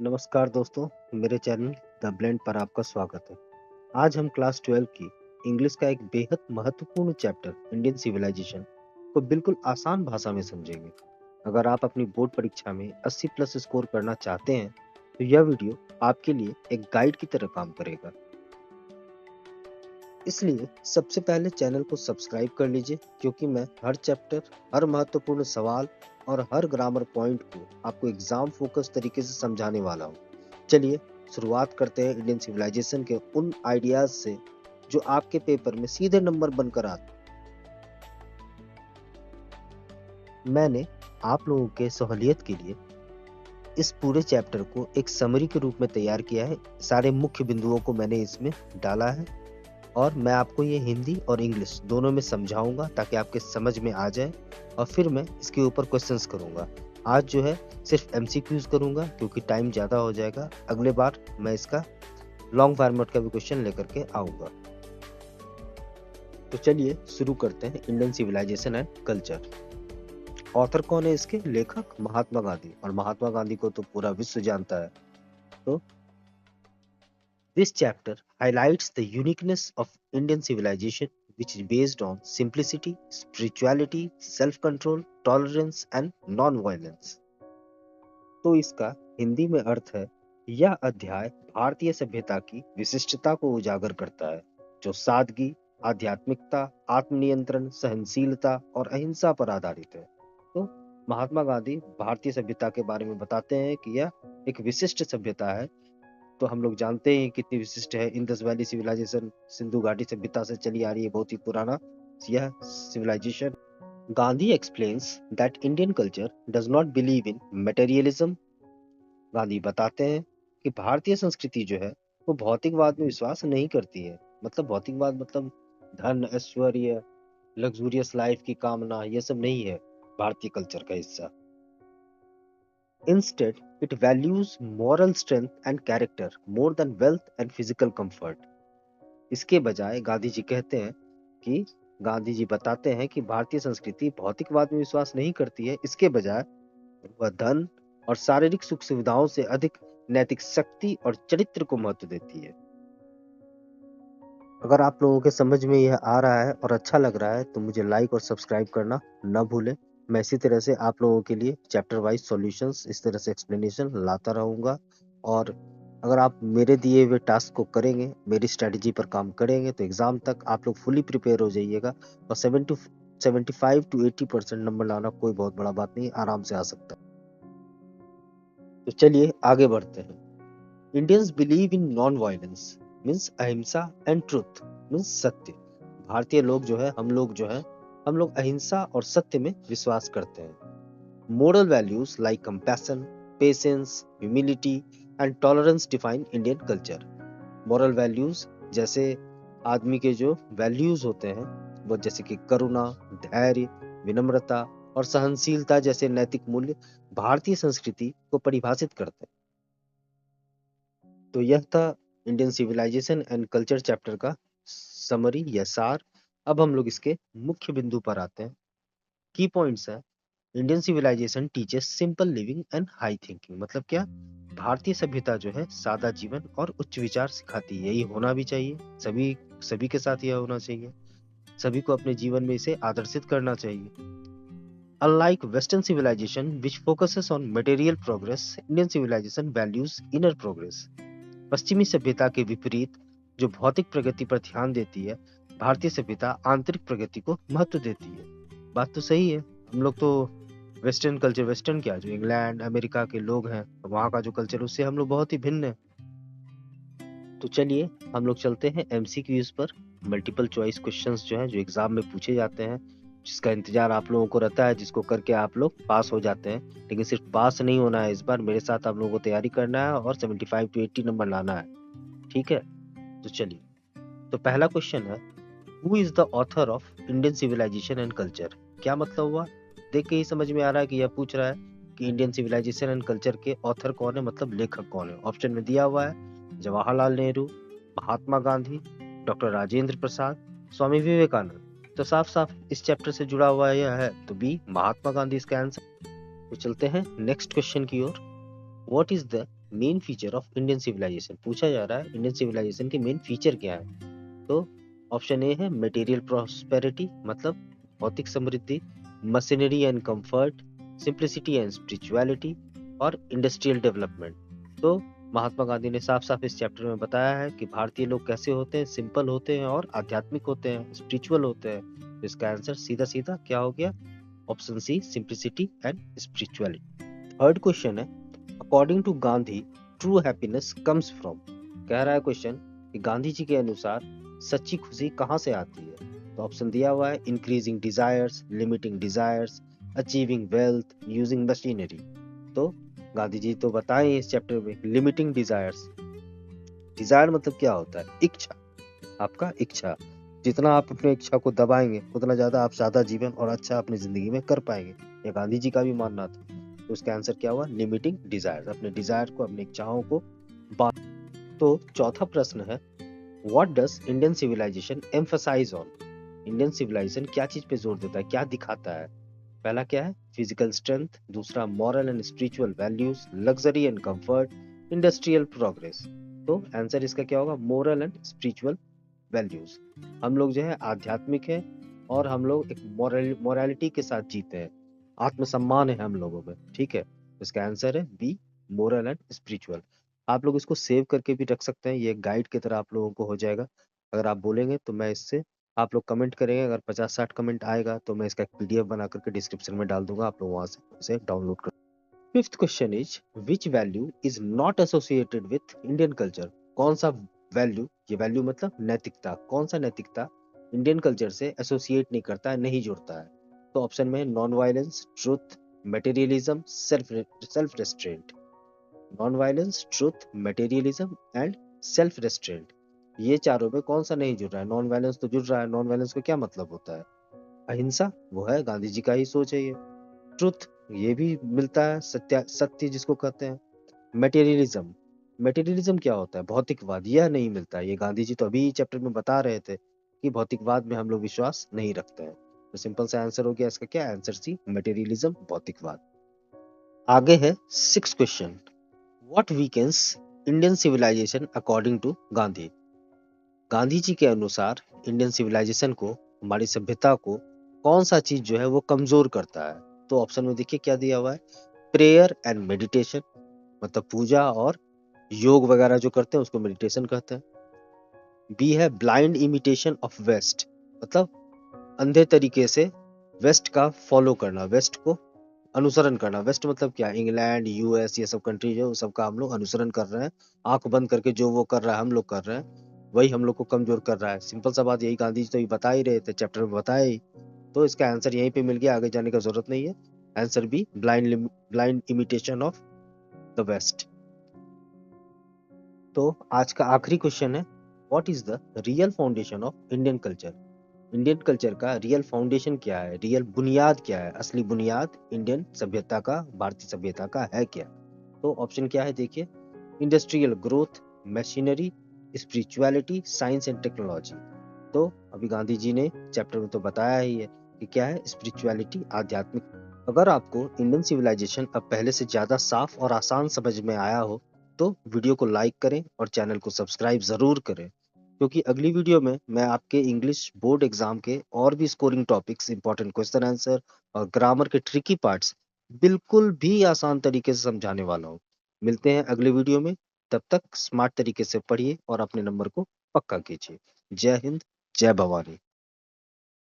नमस्कार दोस्तों, मेरे चैनल द ब्लेंड पर आपका स्वागत है। आज हम क्लास 12 की इंग्लिश का एक बेहद महत्वपूर्ण चैप्टर इंडियन सिविलाइजेशन को बिल्कुल आसान भाषा में समझेंगे। अगर आप अपनी बोर्ड परीक्षा में 80 प्लस स्कोर करना चाहते हैं तो यह वीडियो आपके लिए एक गाइड की तरह काम करेगा। इसलिए सबसे पहले चैनल को सब्सक्राइब कर लीजिए, क्योंकि मैं हर चैप्टर, हर महत्वपूर्ण सवाल और हर ग्रामर पॉइंट को आपको एग्जाम फोकस तरीके से समझाने वाला हूँ। चलिए शुरुआत करते हैं इंडियन सिविलाइजेशन के उन आइडियाज से जो आपके पेपर में सीधे नंबर बनकर आते। मैंने आप लोगों के सहूलियत के लिए इस पूरे चैप्टर को एक समरी के रूप में तैयार किया है। सारे मुख्य बिंदुओं को मैंने इसमें डाला है और मैं आपको ये हिंदी और इंग्लिश दोनों में समझाऊंगा ताकि आपके समझ में आ जाए, और फिर मैं इसके ऊपर क्वेश्चंस करूंगा। आज जो है सिर्फ एमसीक्यूज करूंगा क्योंकि टाइम ज़्यादा हो जाएगा। अगले बार मैं इसका लॉन्ग फॉर्मेट का भी क्वेश्चन लेकर के आऊंगा। तो चलिए शुरू करते हैं Indian civilisation and culture. Author कौन है इसके? लेखक महात्मा गांधी, और महात्मा गांधी को तो पूरा विश्व जानता है। तो this chapter highlights the uniqueness of Indian civilization, which is based on simplicity, spirituality, self-control, tolerance and non-violence. तो इसका हिंदी में अर्थ है, यह अध्याय भारतीय सभ्यता की विशिष्टता को उजागर करता है, जो सादगी, आध्यात्मिकता, आत्मनियंत्रण, सहनशीलता और अहिंसा पर आधारित है। तो महात्मा गांधी भारतीय सभ्यता के बारे में बताते हैं कि यह एक विशिष्ट सभ्यता है। तो हम लोग जानते हैं कितनी विशिष्ट है। इंडस वैली सिविलाइजेशन सिंधु घाटी सभ्यता से चली आ रही है, बहुत ही पुराना यह civilisation. Gandhi explains that Indian culture does not believe in materialism. Gandhi बताते हैं कि भारतीय संस्कृति जो है वो भौतिकवाद में विश्वास नहीं करती है। मतलब भौतिकवाद मतलब धन, ऐश्वर्य, लग्जूरियस लाइफ की कामना, ये सब नहीं है भारतीय कल्चर का हिस्सा। Instead, it values moral strength and character more than wealth and physical comfort. इसके बजाय गांधी जी कहते हैं कि गांधी जी बताते हैं कि भारतीय संस्कृति भौतिकवाद में विश्वास नहीं करती है। इसके बजाय वह धन और शारीरिक सुख सुविधाओं से अधिक नैतिक शक्ति और चरित्र को महत्व देती है। अगर आप लोगों के समझ में यह आ रहा है और अच्छा लग रहा है तो मुझे लाइक और सब्सक्राइब करना न भूलें। मैं इसी तरह से आप लोगों के लिए चैप्टर वाइज सॉल्यूशंस, इस तरह से एक्सप्लेनेशन लाता रहूँगा। और अगर आप मेरे दिए हुए टास्क को करेंगे, मेरी स्ट्रेटजी पर काम करेंगे, तो एग्ज़ाम तक आप लोग फुली प्रिपेयर हो जाइएगा। और 75 to 80% नंबर लाना कोई बहुत बड़ा बात नहीं, आराम से आ सकता है। तो चलिए आगे बढ़ते हैं। Indians believe in non violence means अहिंसा एंड ट्रुथ मीन्स सत्य। भारतीय लोग जो है, हम लोग अहिंसा और सत्य में विश्वास करते हैं। Moral values like compassion, patience, humility and tolerance define Indian culture. Moral values जैसे आदमी के जो वैल्यूज होते हैं वो जैसे कि करुणा, धैर्य, विनम्रता और सहनशीलता जैसे नैतिक मूल्य भारतीय संस्कृति को परिभाषित करते हैं। तो यह था Indian civilisation and culture chapter का समरी या सार। अब हम लोग इसके मुख्य बिंदु पर आते हैं। की पॉइंट्स है, Indian civilisation teaches simple living and high thinking. मतलब क्या? भारतीय सभ्यता जो है सादा जीवन और उच्च विचार सिखाती है। यही होना भी चाहिए, सभी के साथ यह होना चाहिए। सभी को अपने जीवन में इसे आदर्शित करना चाहिए। Unlike Western civilization, which focuses on material progress, Indian civilization values inner progress. पश्चिमी सभ्यता के विपरीत जो भौतिक प्रगति पर ध्यान देती है, भारतीय सभ्यता आंतरिक प्रगति को महत्व देती है। बात तो सही है। हम लोग तो वेस्टर्न कल्चर, वेस्टर्न क्या, जो इंग्लैंड अमेरिका के लोग हैं, वहाँ का जो कल्चर उससे हम लोग बहुत ही भिन्न है। तो चलिए हम लोग चलते हैं एमसीक्यूज पर। मल्टीपल चॉइस क्वेश्चंस जो हैं, जो एग्जाम में पूछे जाते हैं, जिसका इंतजार आप लोगों को रहता है, जिसको करके आप लोग पास हो जाते हैं। लेकिन सिर्फ पास नहीं होना है, इस बार मेरे साथ आप लोगों को तैयारी करना है और 75 to 80 नंबर लाना है। ठीक है, तो चलिए। तो पहला क्वेश्चन है, who is the author of Indian civilisation and culture? क्या मतलब हुआ? देख के ही समझ में आ रहा है कि यह पूछ रहा है कि इंडियन सिविलाइजेशन एंड कल्चर के ऑथर कौन है, मतलब लेखक कौन है। ऑप्शन में दिया हुआ है जवाहरलाल नेहरू, महात्मा गांधी, डॉक्टर राजेंद्र प्रसाद, स्वामी विवेकानंद। तो साफ साफ इस चैप्टर से जुड़ा हुआ यह है, तो बी महात्मा गांधी इसका आंसर। तो चलते हैं नेक्स्ट क्वेश्चन की ओर। What is the main feature of Indian civilisation, पूछा जा रहा है इंडियन सिविलाइजेशन के मेन फीचर क्या है। तो ऑप्शन ए है मटेरियल प्रॉस्पेरिटी, मतलब भौतिक समृद्धि, machinery and comfort, simplicity and spirituality, और इंडस्ट्रियल डेवलपमेंट। तो महात्मा गांधी ने साफ साफ इस चैप्टर में बताया है कि भारतीय लोग कैसे होते हैं, सिंपल होते हैं और आध्यात्मिक होते हैं, स्पिरिचुअल होते हैं। तो इसका आंसर सीधा सीधा क्या हो गया, option c, simplicity and spirituality. Third question है, according to Gandhi true happiness comes from. कह रहा है क्वेश्चन कि गांधी जी के अनुसार सच्ची खुशी कहाँ से आती है। तो ऑप्शन दिया हुआ है, increasing desires, limiting desires, achieving wealth, using machinery. तो गांधी जी तो बताएं इस चैप्टर में, लिमिटिंग डिजायर्स। डिजायर मतलब क्या होता है, इच्छा, आपका इच्छा। जितना आप अपने इच्छा को दबाएंगे उतना ज्यादा आप सादा जीवन और अच्छा अपनी जिंदगी में कर पाएंगे, ये गांधी जी का भी मानना था। तो उसका आंसर क्या हुआ, लिमिटिंग डिजायर, अपने डिजायर को, अपनी इच्छाओं को बांध। तो चौथा प्रश्न है, what does Indian civilisation emphasise on. Indian civilisation क्या चीज पे जोर देता है, क्या दिखाता है। पहला क्या है, फिजिकल स्ट्रेंथ, दूसरा moral and spiritual values, luxury and comfort, industrial progress. तो आंसर इसका क्या होगा, मोरल एंड स्पिरिचुअल वैल्यूज। हम लोग जो है आध्यात्मिक है और हम लोग एक मोरालिटी के साथ जीते हैं, आत्मसम्मान है हम लोगों में, ठीक है। इसका आंसर है बी, मोरल एंड स्पिरिचुअल। आप लोग इसको सेव करके भी रख सकते हैं, ये गाइड की तरह आप लोगों को हो जाएगा। अगर आप बोलेंगे तो मैं इससे, आप लोग कमेंट करेंगे, अगर 50-60 कमेंट आएगा तो मैं इसका एक पीडीएफ बना करके डिस्क्रिप्शन में डाल दूंगा, आप लोग वहां से उसे डाउनलोड कर। Fifth question is, which value is not associated with Indian culture. कौन सा वैल्यू, ये वैल्यू मतलब नैतिकता, कौन सा नैतिकता इंडियन कल्चर से एसोसिएट नहीं करता है, नहीं जुड़ता है। तो ऑप्शन में non violence, truth, materialism, self restaurant. Non violence, truth, materialism and self restaurant, ये चारों में कौन सा नहीं जुड़ रहा है। नॉन वायलेंस तो जुड़ रहा है, नॉन वायलेंस का क्या मतलब होता है, अहिंसा, वो है गांधी जी का ही सोच है ये। ट्रुथ, ये भी मिलता है, सत्य, सत्य जिसको कहते हैं। मटेरियलिज्म, मटेरियलिज्म क्या होता है, भौतिकवाद, यह नहीं मिलता है। ये गांधी जी तो अभी चैप्टर में बता रहे थे कि भौतिकवाद में हम लोग विश्वास नहीं रखते हैं। तो सिंपल सा आंसर हो गया इसका, क्या आंसर सी, मटेरियलिज्म, भौतिकवाद। आगे है six question, what weakens Indian civilisation according to Gandhi. Gandhi ji के अनुसार इंडियन सिविलाइजेशन को, हमारी सभ्यता को कौन सा चीज जो है वो कमजोर करता है। तो ऑप्शन में देखिए क्या दिया हुआ है, प्रेयर एंड मेडिटेशन, मतलब पूजा और योग वगैरह जो करते हैं उसको मेडिटेशन कहते हैं। बी है ब्लाइंड इमिटेशन ऑफ वेस्ट, मतलब अंधे तरीके से वेस्ट का फॉलो करना, वेस्ट को अनुसरण करना। वेस्ट मतलब क्या, इंग्लैंड, यूएस, ये सब कंट्री जो सबका हम लोग अनुसरण कर रहे हैं, आंख बंद करके जो वो कर रहा है हम लोग कर रहे हैं, वही हम लोग को कमजोर कर रहा है। सिंपल सा बात, यही गांधी जी तो ये बता ही रहे थे, चैप्टर में बताया ही। तो इसका आंसर यहीं पे मिल गया, आगे जाने का जरूरत नहीं है। Answer B, blind imitation of the west. तो आज का आखिरी क्वेश्चन है, what is the real foundation of Indian culture. Indian culture का रियल फाउंडेशन क्या है, रियल बुनियाद क्या है, असली बुनियाद इंडियन सभ्यता का, भारतीय सभ्यता का है क्या। तो ऑप्शन क्या है देखिए, industrial growth, machinery, spirituality, science and technology. तो अभी गांधी जी ने चैप्टर में तो बताया ही है कि क्या है, स्पिरिचुअलिटी, आध्यात्मिक। अगर आपको इंडियन सिविलाइजेशन अब पहले से ज्यादा साफ और आसान समझ में आया हो तो वीडियो को लाइक करें और चैनल को सब्सक्राइब जरूर करें, क्योंकि अगली वीडियो में मैं आपके इंग्लिश बोर्ड एग्जाम के और भी scoring topics, important question answer और ग्रामर के ट्रिकी पार्ट्स बिल्कुल भी आसान तरीके से समझाने वाला हूँ। मिलते हैं अगले वीडियो में, तब तक स्मार्ट तरीके से पढ़िए और अपने नंबर को पक्का कीजिए। जय हिंद, जय भवानी।